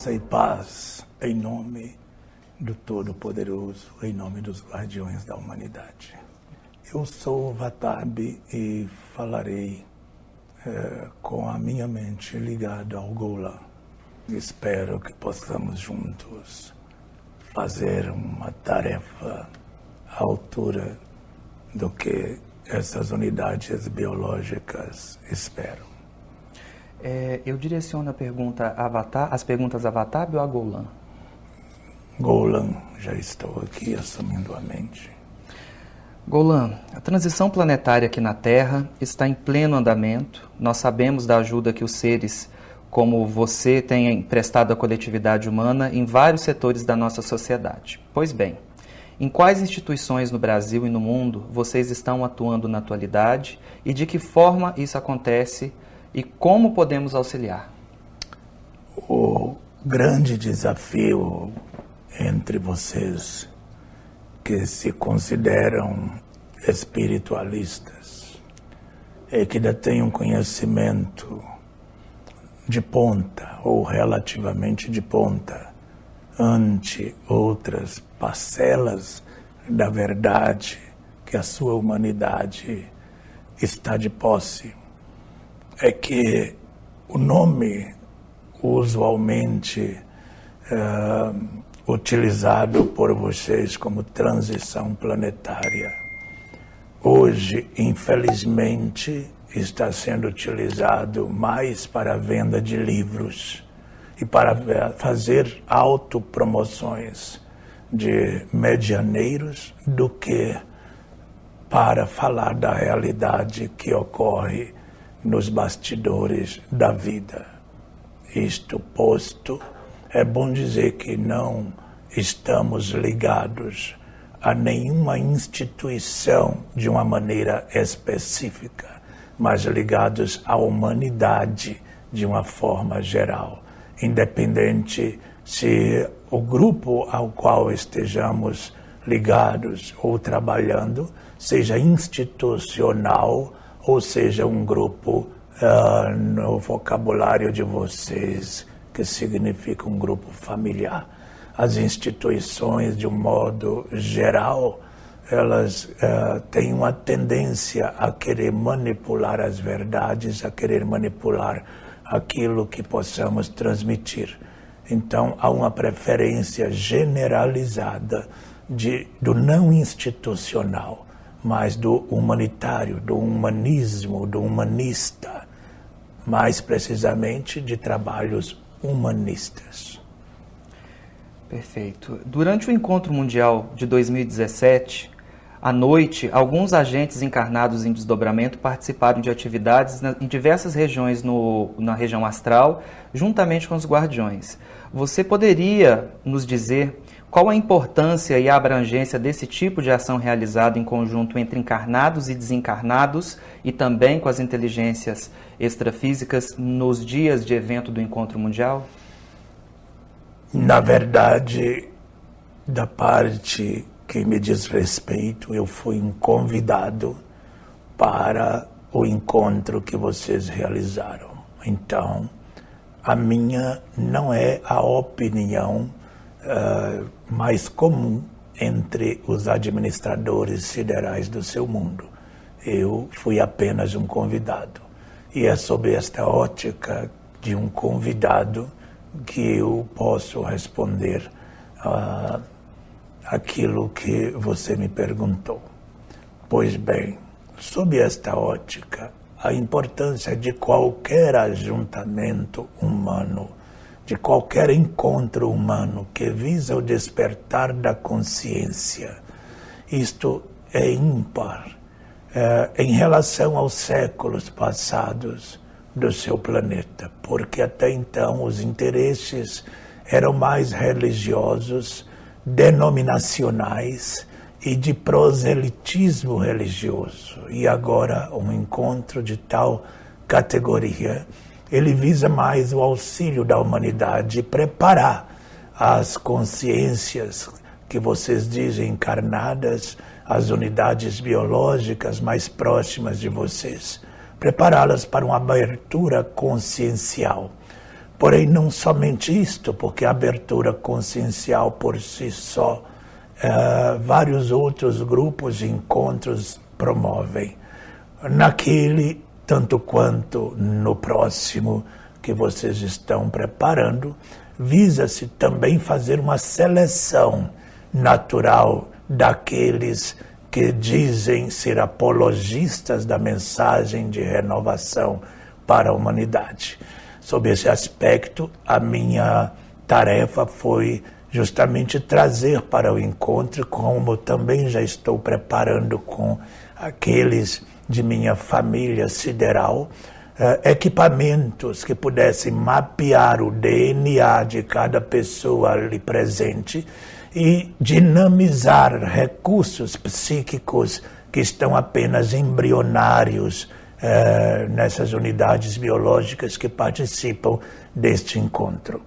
Graça e paz em nome do Todo-Poderoso, em nome dos guardiões da humanidade. Eu sou Vatabi e falarei com a minha mente ligada ao Golan. Espero que possamos juntos fazer uma tarefa à altura do que essas unidades biológicas esperam. Eu direciono as perguntas a Vatabi ou a Golan? Golan, já estou aqui assumindo a mente. Golan, a transição planetária aqui na Terra está em pleno andamento. Nós sabemos da ajuda que os seres como você têm prestado à coletividade humana em vários setores da nossa sociedade. Pois bem, em quais instituições no Brasil e no mundo vocês estão atuando na atualidade e de que forma isso acontece e como podemos auxiliar? O grande desafio entre vocês que se consideram espiritualistas é que detêm um conhecimento de ponta ou relativamente de ponta ante outras parcelas da verdade que a sua humanidade está de posse. É que o nome usualmente utilizado por vocês como transição planetária, hoje, infelizmente, está sendo utilizado mais para a venda de livros e para fazer autopromoções de medianeiros do que para falar da realidade que ocorre nos bastidores da vida. Isto posto, é bom dizer que não estamos ligados a nenhuma instituição de uma maneira específica, mas ligados à humanidade de uma forma geral, independente se o grupo ao qual estejamos ligados ou trabalhando seja institucional ou seja um grupo no vocabulário de vocês, que significa um grupo familiar. As instituições, de um modo geral, elas têm uma tendência a querer manipular as verdades, a querer manipular aquilo que possamos transmitir. Então, há uma preferência generalizada do não institucional, mas do humanitário, do humanismo, do humanista, mais precisamente de trabalhos humanistas. Perfeito. Durante o Encontro Mundial de 2017, à noite, alguns agentes encarnados em desdobramento participaram de atividades em diversas regiões na região astral, juntamente com os guardiões. Você poderia nos dizer qual a importância e a abrangência desse tipo de ação realizada em conjunto entre encarnados e desencarnados e também com as inteligências extrafísicas nos dias de evento do Encontro Mundial? Na verdade, da parte que me diz respeito, eu fui um convidado para o encontro que vocês realizaram. Então, a minha não é a opinião mais comum entre os administradores siderais do seu mundo. Eu fui apenas um convidado. E é sob esta ótica de um convidado que eu posso responder aquilo que você me perguntou. Pois bem, sob esta ótica, a importância de qualquer ajuntamento humano, de qualquer encontro humano que visa o despertar da consciência, isto é ímpar em relação aos séculos passados do seu planeta, porque até então os interesses eram mais religiosos, denominacionais e de proselitismo religioso. E agora um encontro de tal categoria, ele visa mais o auxílio da humanidade e preparar as consciências que vocês dizem encarnadas, as unidades biológicas mais próximas de vocês, prepará-las para uma abertura consciencial, Porém, não somente isto, porque a abertura consciencial por si só, vários outros grupos e encontros promovem. Naquele, tanto quanto no próximo que vocês estão preparando, visa-se também fazer uma seleção natural daqueles que dizem ser apologistas da mensagem de renovação para a humanidade. Sob esse aspecto, a minha tarefa foi justamente trazer para o encontro, como também já estou preparando com aqueles de minha família sideral, equipamentos que pudessem mapear o DNA de cada pessoa ali presente e dinamizar recursos psíquicos que estão apenas embrionários nessas unidades biológicas que participam deste encontro.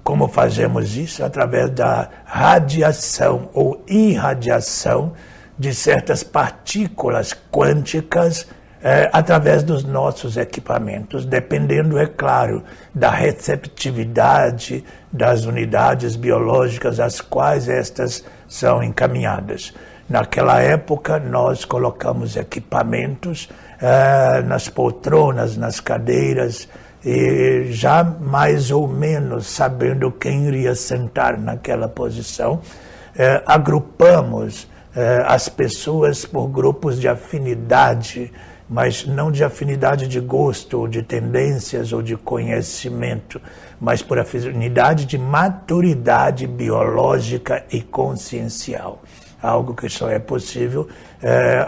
Como fazemos isso? Através da radiação ou irradiação de certas partículas quânticas através dos nossos equipamentos, dependendo, é claro, da receptividade das unidades biológicas às quais estas são encaminhadas. Naquela época, nós colocamos equipamentos nas poltronas, nas cadeiras, e já mais ou menos sabendo quem iria sentar naquela posição, agrupamos as pessoas por grupos de afinidade, mas não de afinidade de gosto, ou de tendências, ou de conhecimento, mas por afinidade de maturidade biológica e consciencial. Algo que só é possível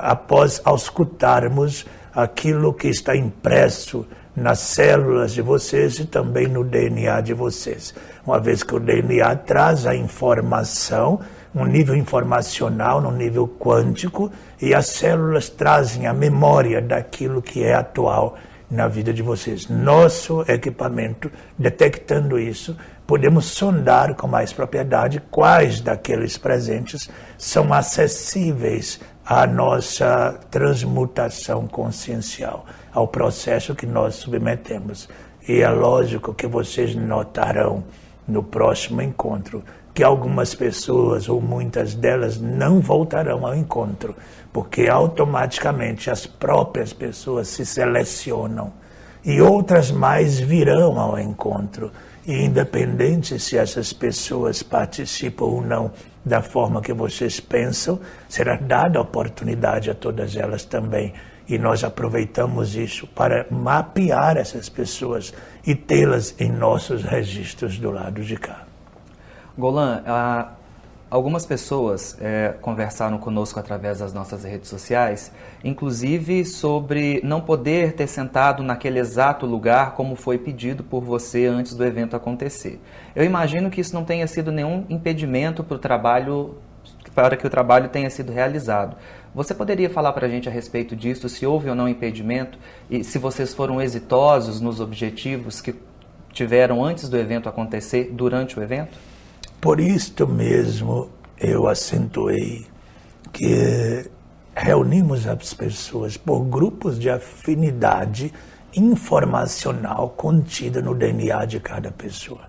após auscultarmos aquilo que está impresso nas células de vocês e também no DNA de vocês. Uma vez que o DNA traz a informação, um nível informacional, no nível quântico, e as células trazem a memória daquilo que é atual na vida de vocês. Nosso equipamento, detectando isso, podemos sondar com mais propriedade quais daqueles presentes são acessíveis à nossa transmutação consciencial, ao processo que nós submetemos. E é lógico que vocês notarão no próximo encontro que algumas pessoas, ou muitas delas, não voltarão ao encontro, porque automaticamente as próprias pessoas se selecionam e outras mais virão ao encontro. E independente se essas pessoas participam ou não da forma que vocês pensam, será dada a oportunidade a todas elas também. E nós aproveitamos isso para mapear essas pessoas e tê-las em nossos registros do lado de cá. Golan, algumas pessoas conversaram conosco através das nossas redes sociais, inclusive sobre não poder ter sentado naquele exato lugar como foi pedido por você antes do evento acontecer. Eu imagino que isso não tenha sido nenhum impedimento para que o trabalho tenha sido realizado. Você poderia falar para a gente a respeito disso, se houve ou não impedimento, e se vocês foram exitosos nos objetivos que tiveram antes do evento acontecer, durante o evento? Por isto mesmo, eu acentuei que reunimos as pessoas por grupos de afinidade informacional contida no DNA de cada pessoa.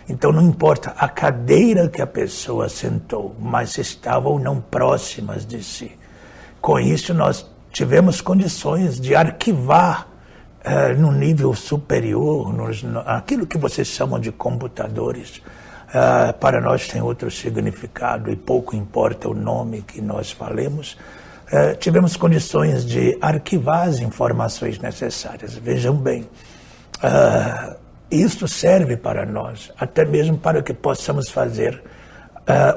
Então não importa a cadeira que a pessoa sentou, mas se estavam ou não próximas de si. Com isso nós tivemos condições de arquivar no nível superior, aquilo que vocês chamam de computadores. Para nós tem outro significado e pouco importa o nome que nós falemos. Tivemos condições de arquivar as informações necessárias. Vejam bem, isso serve para nós, até mesmo para que possamos fazer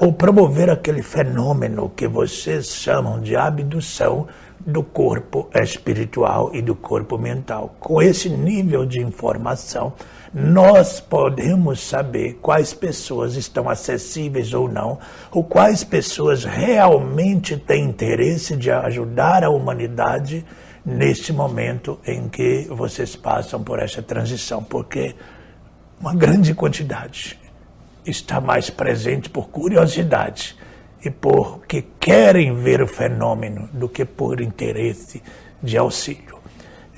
ou promover aquele fenômeno que vocês chamam de abdução do corpo espiritual e do corpo mental. Com esse nível de informação, nós podemos saber quais pessoas estão acessíveis ou não, ou quais pessoas realmente têm interesse de ajudar a humanidade neste momento em que vocês passam por essa transição, porque uma grande quantidade está mais presente por curiosidade e porque querem ver o fenômeno do que por interesse de auxílio.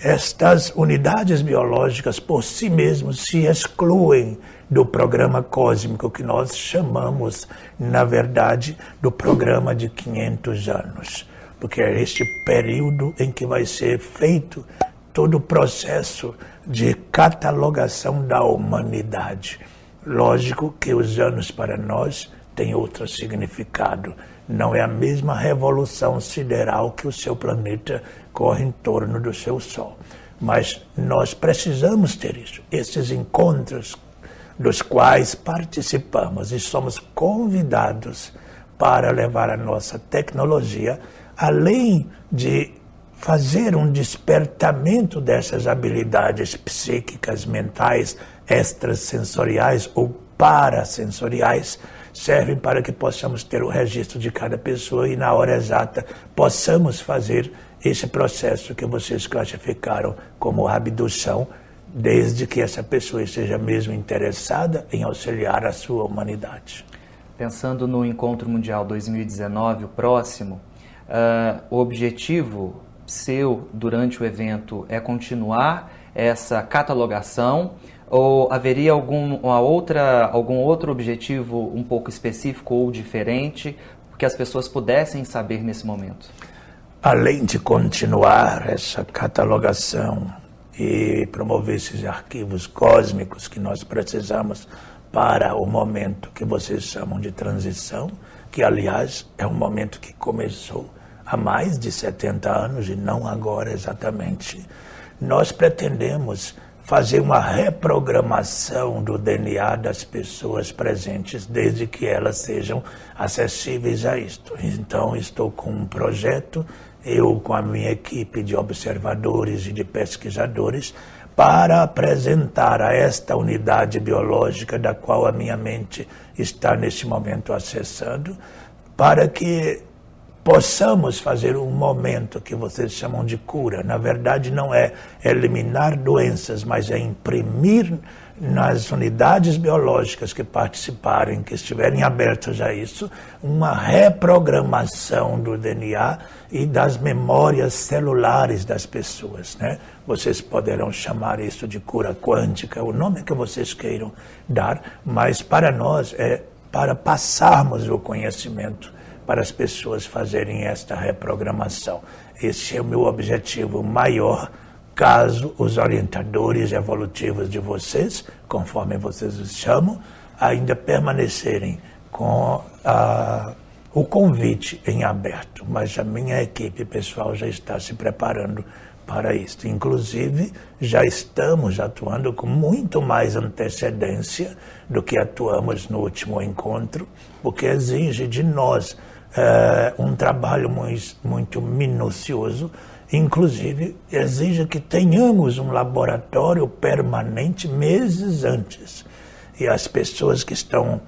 estas unidades biológicas por si mesmas se excluem do programa cósmico que nós chamamos, na verdade, do programa de 500 anos. Porque é este período em que vai ser feito todo o processo de catalogação da humanidade. Lógico que os anos para nós têm outro significado. Não é a mesma revolução sideral que o seu planeta corre em torno do seu Sol. Mas nós precisamos ter isso. Esses encontros dos quais participamos e somos convidados para levar a nossa tecnologia, além de fazer um despertamento dessas habilidades psíquicas, mentais, extrasensoriais ou parasensoriais, servem para que possamos ter o registro de cada pessoa e na hora exata possamos fazer esse processo que vocês classificaram como abdução, desde que essa pessoa esteja mesmo interessada em auxiliar a sua humanidade. Pensando no Encontro Mundial 2019, o próximo, o objetivo seu durante o evento é continuar essa catalogação ou haveria algum outro objetivo um pouco específico ou diferente que as pessoas pudessem saber nesse momento? Além de continuar essa catalogação e promover esses arquivos cósmicos que nós precisamos para o momento que vocês chamam de transição, que aliás é um momento que começou há mais de 70 anos e não agora exatamente, nós pretendemos fazer uma reprogramação do DNA das pessoas presentes, desde que elas sejam acessíveis a isto. Então, estou com um projeto, eu com a minha equipe de observadores e de pesquisadores, para apresentar a esta unidade biológica da qual a minha mente está neste momento acessando, para que possamos fazer um momento que vocês chamam de cura. Na verdade, não é eliminar doenças, mas é imprimir nas unidades biológicas que participarem, que estiverem abertas a isso, uma reprogramação do DNA e das memórias celulares das pessoas, né? Vocês poderão chamar isso de cura quântica, o nome que vocês queiram dar, mas para nós é para passarmos o conhecimento para as pessoas fazerem esta reprogramação. Esse é o meu objetivo maior, caso os orientadores evolutivos de vocês, conforme vocês os chamam, ainda permanecerem com o convite em aberto. Mas a minha equipe pessoal já está se preparando para isso. Inclusive, já estamos atuando com muito mais antecedência do que atuamos no último encontro, porque exige de nós um trabalho muito minucioso, inclusive exige que tenhamos um laboratório permanente meses antes. E as pessoas que estão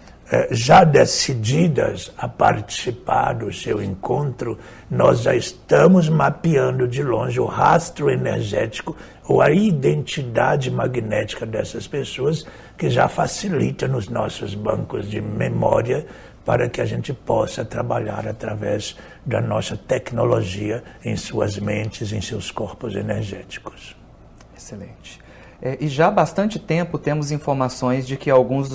já decididas a participar do seu encontro, nós já estamos mapeando de longe o rastro energético ou a identidade magnética dessas pessoas, que já facilita nos nossos bancos de memória para que a gente possa trabalhar através da nossa tecnologia em suas mentes, em seus corpos energéticos. Excelente. E já há bastante tempo temos informações de que alguns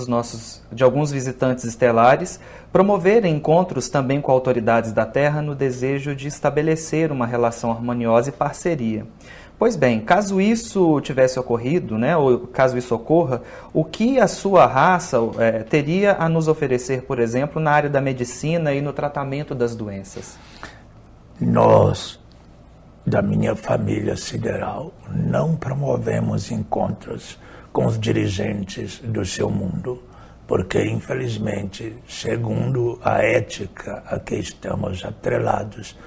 visitantes estelares promoverem encontros também com autoridades da Terra no desejo de estabelecer uma relação harmoniosa e parceria. Pois bem, caso isso tivesse ocorrido, né, ou caso isso ocorra, o que a sua raça teria a nos oferecer, por exemplo, na área da medicina e no tratamento das doenças? Nós, da minha família sideral, não promovemos encontros com os dirigentes do seu mundo, porque, infelizmente, segundo a ética a que estamos atrelados,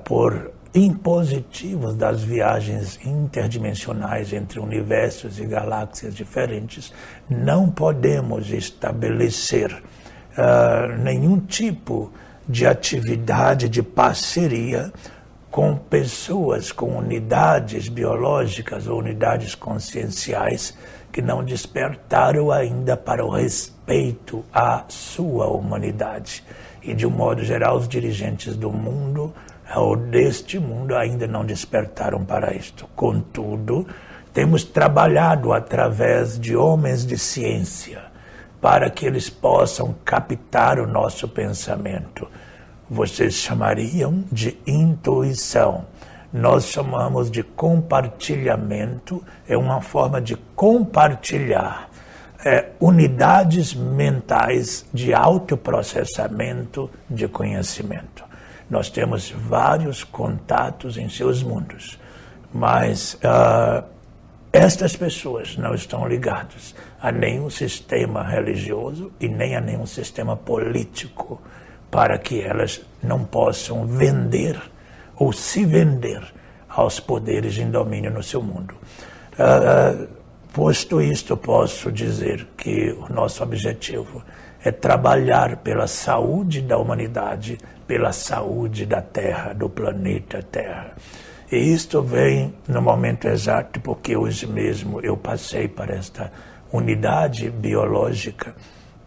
por impositivos das viagens interdimensionais entre universos e galáxias diferentes, não podemos estabelecer nenhum tipo de atividade de parceria com pessoas, com unidades biológicas ou unidades conscienciais que não despertaram ainda para o respeito à sua humanidade. E, de um modo geral, os dirigentes do mundo ou deste mundo ainda não despertaram para isto. Contudo, temos trabalhado através de homens de ciência para que eles possam captar o nosso pensamento. Vocês chamariam de intuição. Nós chamamos de compartilhamento, é uma forma de compartilhar unidades mentais de autoprocessamento de conhecimento. Nós temos vários contatos em seus mundos, mas estas pessoas não estão ligadas a nenhum sistema religioso e nem a nenhum sistema político para que elas não possam vender ou se vender aos poderes em domínio no seu mundo. Posto isto, posso dizer que o nosso objetivo é trabalhar pela saúde da humanidade, pela saúde da Terra, do planeta Terra. E isto vem no momento exato, porque hoje mesmo eu passei para esta unidade biológica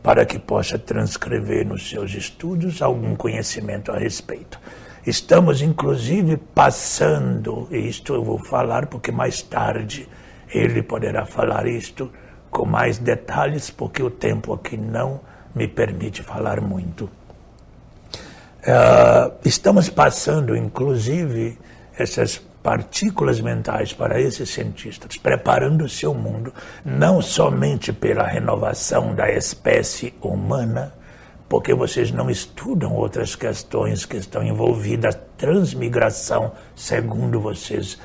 para que possa transcrever nos seus estudos algum conhecimento a respeito. Estamos, inclusive, passando, e isto eu vou falar porque mais tarde ele poderá falar isto com mais detalhes, porque o tempo aqui não me permite falar muito. Estamos passando, inclusive, essas partículas mentais para esses cientistas, preparando o seu mundo, não somente pela renovação da espécie humana, porque vocês não estudam outras questões que estão envolvidas, transmigração, segundo vocês,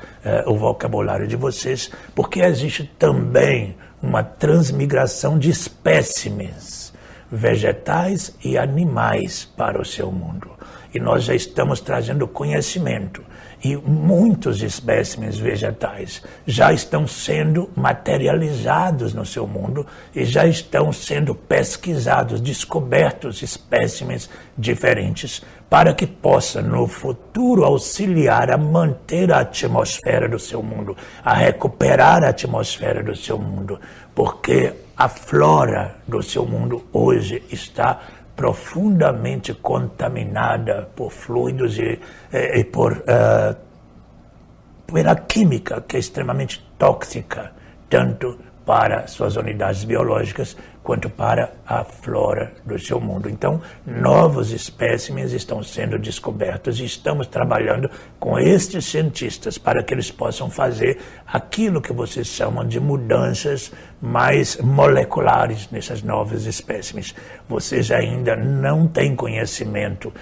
o vocabulário de vocês, porque existe também uma transmigração de espécimes vegetais e animais para o seu mundo. E nós já estamos trazendo conhecimento. E muitos espécimes vegetais já estão sendo materializados no seu mundo e já estão sendo pesquisados, descobertos espécimes diferentes para que possa no futuro auxiliar a manter a atmosfera do seu mundo, a recuperar a atmosfera do seu mundo, porque a flora do seu mundo hoje está profundamente contaminada por fluidos e pela química que é extremamente tóxica, tanto para suas unidades biológicas quanto para a flora do seu mundo. Então, novos espécimes estão sendo descobertos e estamos trabalhando com estes cientistas para que eles possam fazer aquilo que vocês chamam de mudanças mais moleculares nessas novas espécimes. Vocês ainda não têm conhecimento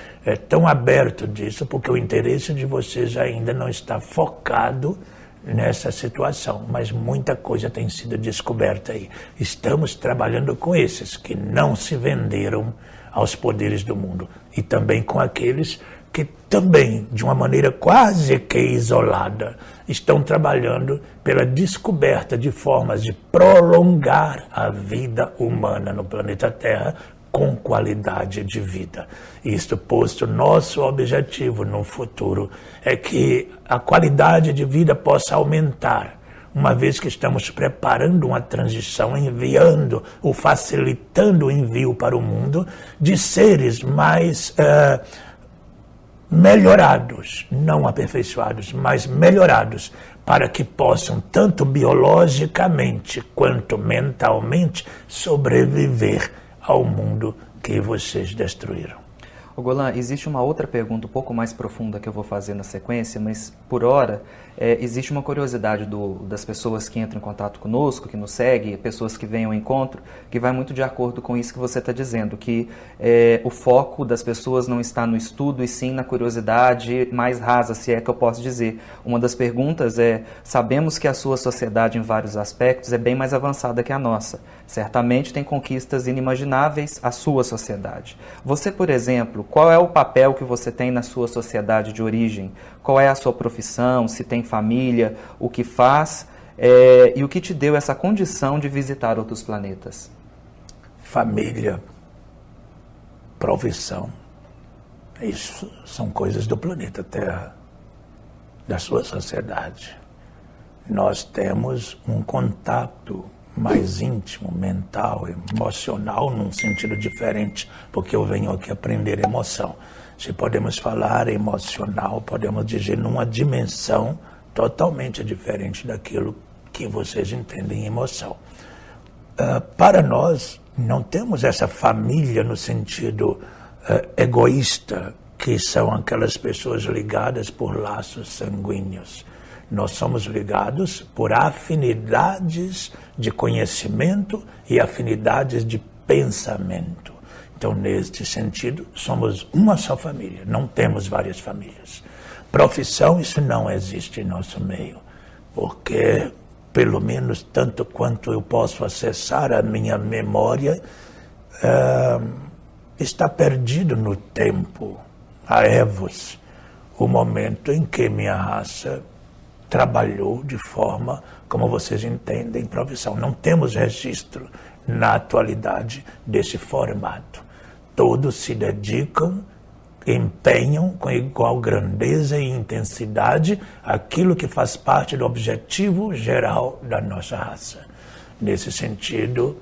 tão aberto disso, porque o interesse de vocês ainda não está focado nessa situação, mas muita coisa tem sido descoberta aí. Estamos trabalhando com esses que não se venderam aos poderes do mundo e também com aqueles que também, de uma maneira quase que isolada, estão trabalhando pela descoberta de formas de prolongar a vida humana no planeta Terra com qualidade de vida. Isto posto, nosso objetivo no futuro é que a qualidade de vida possa aumentar, uma vez que estamos preparando uma transição, enviando ou facilitando o envio para o mundo de seres mais melhorados, não aperfeiçoados, mas melhorados, para que possam, tanto biologicamente quanto mentalmente, sobreviver ao mundo que vocês destruíram. Golan, existe uma outra pergunta um pouco mais profunda que eu vou fazer na sequência, mas por hora existe uma curiosidade das pessoas que entram em contato conosco, que nos seguem, pessoas que vêm ao encontro, que vai muito de acordo com isso que você está dizendo, que o foco das pessoas não está no estudo e sim na curiosidade mais rasa, se é que eu posso dizer. Uma das perguntas é, sabemos que a sua sociedade em vários aspectos é bem mais avançada que a nossa. Certamente tem conquistas inimagináveis a sua sociedade. Você, por exemplo, qual é o papel que você tem na sua sociedade de origem? Qual é a sua profissão? Se tem família? O que faz? E o que te deu essa condição de visitar outros planetas? Família, profissão, isso são coisas do planeta Terra, da sua sociedade. Nós temos um contato mais íntimo, mental, emocional, num sentido diferente, porque eu venho aqui aprender emoção. Se podemos falar emocional, podemos dizer numa dimensão totalmente diferente daquilo que vocês entendem emoção. Para nós, não temos essa família no sentido egoísta, que são aquelas pessoas ligadas por laços sanguíneos. Nós somos ligados por afinidades de conhecimento e afinidades de pensamento. Então, neste sentido, somos uma só família, não temos várias famílias. Profissão, isso não existe em nosso meio, porque, pelo menos tanto quanto eu posso acessar a minha memória, está perdido no tempo, há évos, o momento em que minha raça trabalhou de forma, como vocês entendem, profissão. Não temos registro na atualidade desse formato. Todos se dedicam, empenham com igual grandeza e intensidade aquilo que faz parte do objetivo geral da nossa raça. Nesse sentido,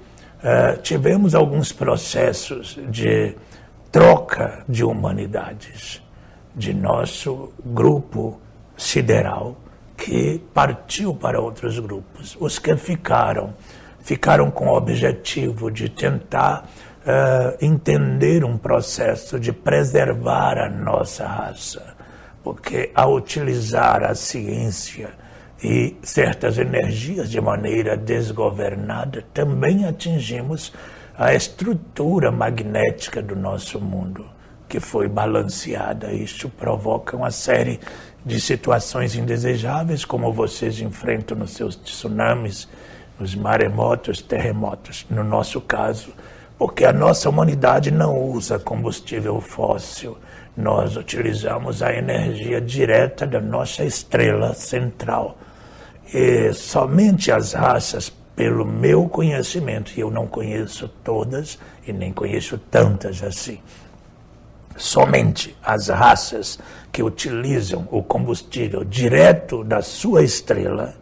tivemos alguns processos de troca de humanidades, de nosso grupo sideral, que partiu para outros grupos. Os que ficaram com o objetivo de tentar entender um processo de preservar a nossa raça, porque ao utilizar a ciência e certas energias de maneira desgovernada, também atingimos a estrutura magnética do nosso mundo, que foi balanceada. Isso provoca uma série de situações indesejáveis, como vocês enfrentam nos seus tsunamis, nos maremotos, terremotos. No nosso caso, porque a nossa humanidade não usa combustível fóssil, nós utilizamos a energia direta da nossa estrela central. E somente as raças, pelo meu conhecimento, e eu não conheço todas e nem conheço tantas assim, somente as raças que utilizam o combustível direto da sua estrela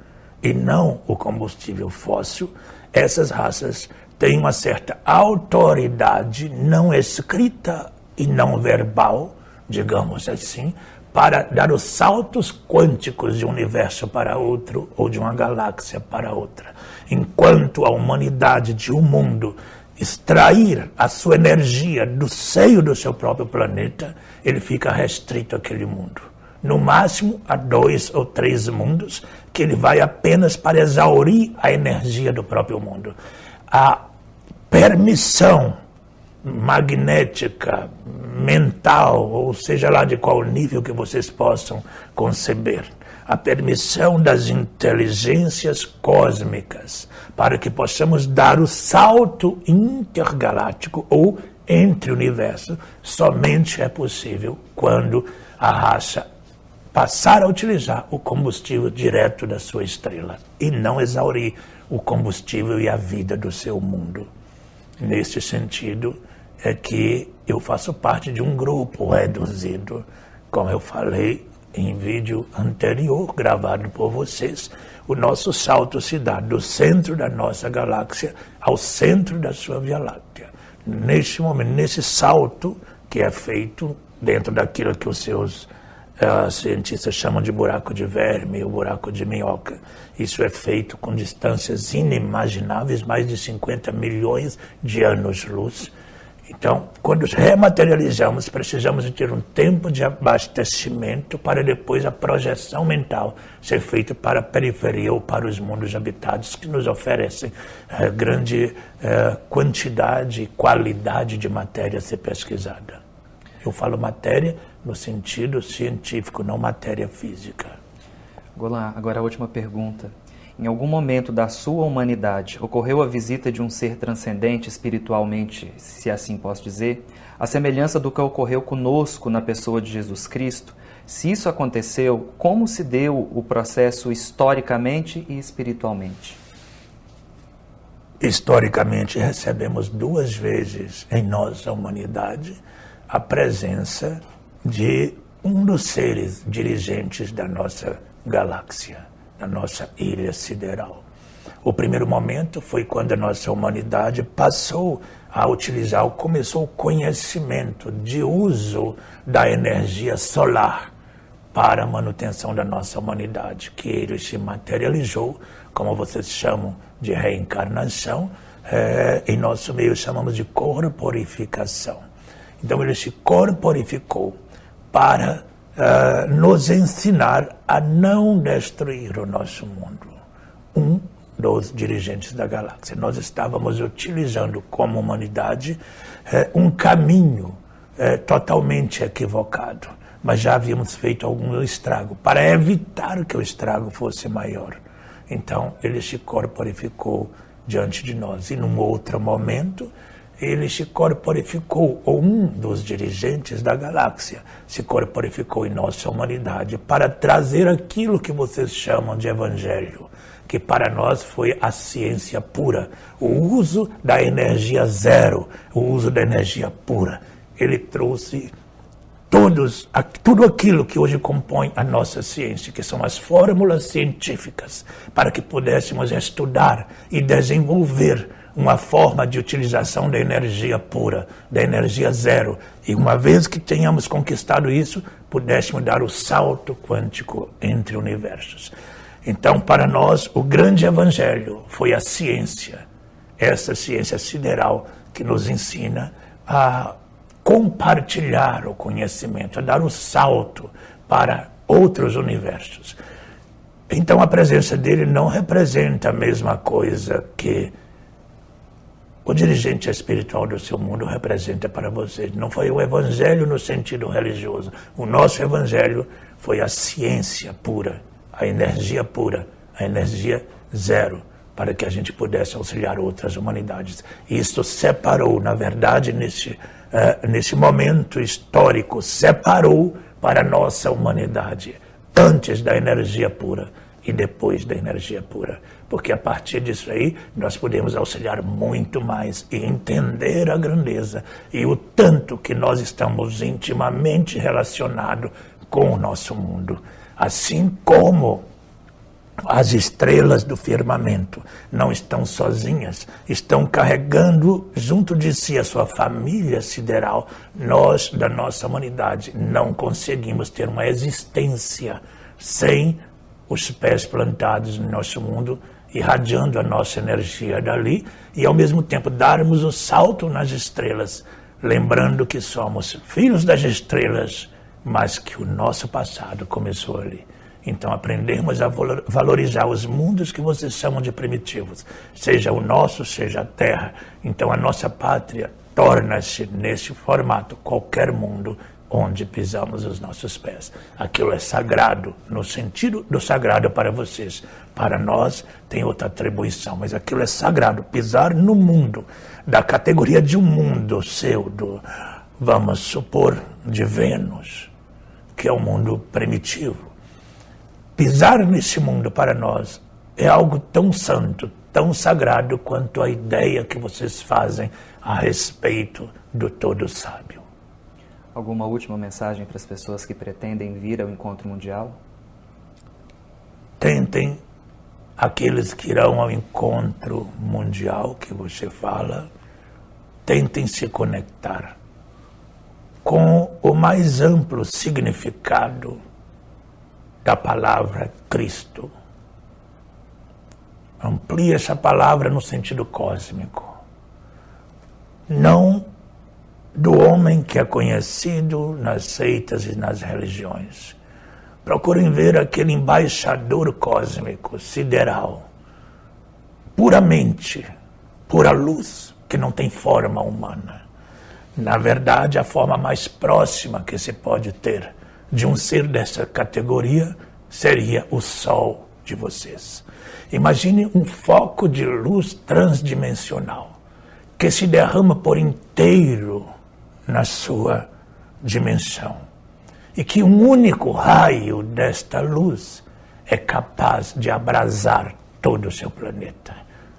e não o combustível fóssil, essas raças têm uma certa autoridade não escrita e não verbal, digamos assim, para dar os saltos quânticos de um universo para outro ou de uma galáxia para outra. Enquanto a humanidade de um mundo extrair a sua energia do seio do seu próprio planeta, ele fica restrito àquele mundo. No máximo, a 2 ou 3 mundos, que ele vai apenas para exaurir a energia do próprio mundo. A permissão magnética, mental, ou seja lá de qual nível que vocês possam conceber, a permissão das inteligências cósmicas para que possamos dar o salto intergaláctico ou entre universo, somente é possível quando a raça passar a utilizar o combustível direto da sua estrela e não exaurir o combustível e a vida do seu mundo. Nesse sentido, é que eu faço parte de um grupo reduzido, como eu falei em vídeo anterior, gravado por vocês. O nosso salto se dá do centro da nossa galáxia ao centro da sua Via Láctea. Neste momento, nesse salto que é feito dentro daquilo que os seus cientistas chamam de buraco de verme ou buraco de minhoca. Isso é feito com distâncias inimagináveis, mais de 50 milhões de anos-luz. Então, quando rematerializamos, precisamos de ter um tempo de abastecimento para depois a projeção mental ser feita para a periferia ou para os mundos habitados, que nos oferecem grande quantidade e qualidade de matéria a ser pesquisada. Eu falo matéria no sentido científico, não matéria física. Golan, agora a última pergunta. Em algum momento da sua humanidade, ocorreu a visita de um ser transcendente espiritualmente, se assim posso dizer, a semelhança do que ocorreu conosco na pessoa de Jesus Cristo? Se isso aconteceu, como se deu o processo historicamente e espiritualmente? Historicamente, recebemos 2 vezes em nós, a humanidade, a presença de um dos seres dirigentes da nossa galáxia, da nossa ilha sideral. O primeiro momento foi quando a nossa humanidade passou a utilizar, começou o conhecimento de uso da energia solar para a manutenção da nossa humanidade, que ele se materializou, como vocês chamam de reencarnação, em nosso meio chamamos de corporificação. Então ele se corporificou para nos ensinar a não destruir o nosso mundo. Dos dirigentes da galáxia. Nós estávamos utilizando como humanidade um caminho totalmente equivocado, mas já havíamos feito algum estrago, para evitar que o estrago fosse maior. Então, ele se corporificou diante de nós. E num outro momento, ele se corporificou, ou um dos dirigentes da galáxia se corporificou em nossa humanidade para trazer aquilo que vocês chamam de evangelho, que para nós foi a ciência pura, o uso da energia zero, o uso da energia pura. Ele trouxe tudo aquilo que hoje compõe a nossa ciência, que são as fórmulas científicas, para que pudéssemos estudar e desenvolver uma forma de utilização da energia pura, da energia zero. E uma vez que tenhamos conquistado isso, pudéssemos dar o salto quântico entre universos. Então, para nós, o grande evangelho foi a ciência, essa ciência sideral que nos ensina a compartilhar o conhecimento, a dar o salto para outros universos. Então, a presença dele não representa a mesma coisa que o dirigente espiritual do seu mundo representa para vocês. Não foi o evangelho no sentido religioso. O nosso evangelho foi a ciência pura, a energia pura, a energia zero, para que a gente pudesse auxiliar outras humanidades. Isso separou, na verdade, nesse momento histórico, separou para a nossa humanidade, antes da energia pura e depois da energia pura. Porque a partir disso aí, nós podemos auxiliar muito mais e entender a grandeza e o tanto que nós estamos intimamente relacionados com o nosso mundo. Assim como as estrelas do firmamento não estão sozinhas, estão carregando junto de si a sua família sideral. Nós, da nossa humanidade, não conseguimos ter uma existência sem os pés plantados no nosso mundo, irradiando a nossa energia dali, e ao mesmo tempo darmos o salto nas estrelas, lembrando que somos filhos das estrelas, mas que o nosso passado começou ali. Então aprendemos a valorizar os mundos que vocês chamam de primitivos, seja o nosso, seja a Terra. Então a nossa pátria torna-se nesse formato qualquer mundo onde pisamos os nossos pés. Aquilo é sagrado, no sentido do sagrado para vocês. Para nós tem outra atribuição, mas aquilo é sagrado. Pisar no mundo, da categoria de um mundo seu, vamos supor, de Vênus, que é um mundo primitivo. Pisar nesse mundo para nós é algo tão santo, tão sagrado quanto a ideia que vocês fazem a respeito do Todo Sábio. Alguma última mensagem para as pessoas que pretendem vir ao Encontro Mundial? Tentem, aqueles que irão ao Encontro Mundial que você fala, tentem se conectar com o mais amplo significado da palavra Cristo. Amplie essa palavra no sentido cósmico. Não do homem que é conhecido nas seitas e nas religiões. Procurem ver aquele embaixador cósmico, sideral, puramente, pura luz, que não tem forma humana. Na verdade, a forma mais próxima que se pode ter de um ser dessa categoria seria o Sol de vocês. Imagine um foco de luz transdimensional que se derrama por inteiro na sua dimensão e que um único raio desta luz é capaz de abrasar todo o seu planeta.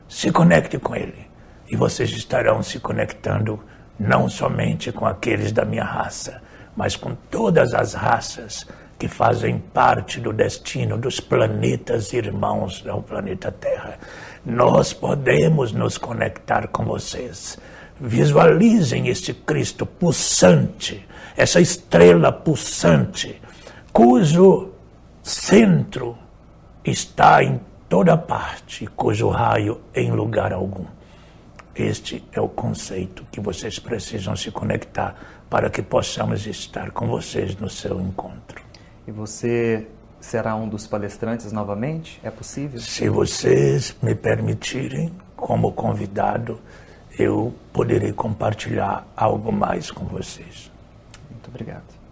Se conecte com ele e vocês estarão se conectando não somente com aqueles da minha raça, mas com todas as raças que fazem parte do destino dos planetas irmãos ao planeta Terra. nós podemos nos conectar com vocês. Visualizem este Cristo pulsante, essa estrela pulsante, cujo centro está em toda parte, cujo raio em lugar algum. Este é o conceito que vocês precisam se conectar para que possamos estar com vocês no seu encontro. E você será um dos palestrantes novamente? É possível? Se vocês me permitirem, como convidado, eu poderei compartilhar algo mais com vocês. Muito obrigado.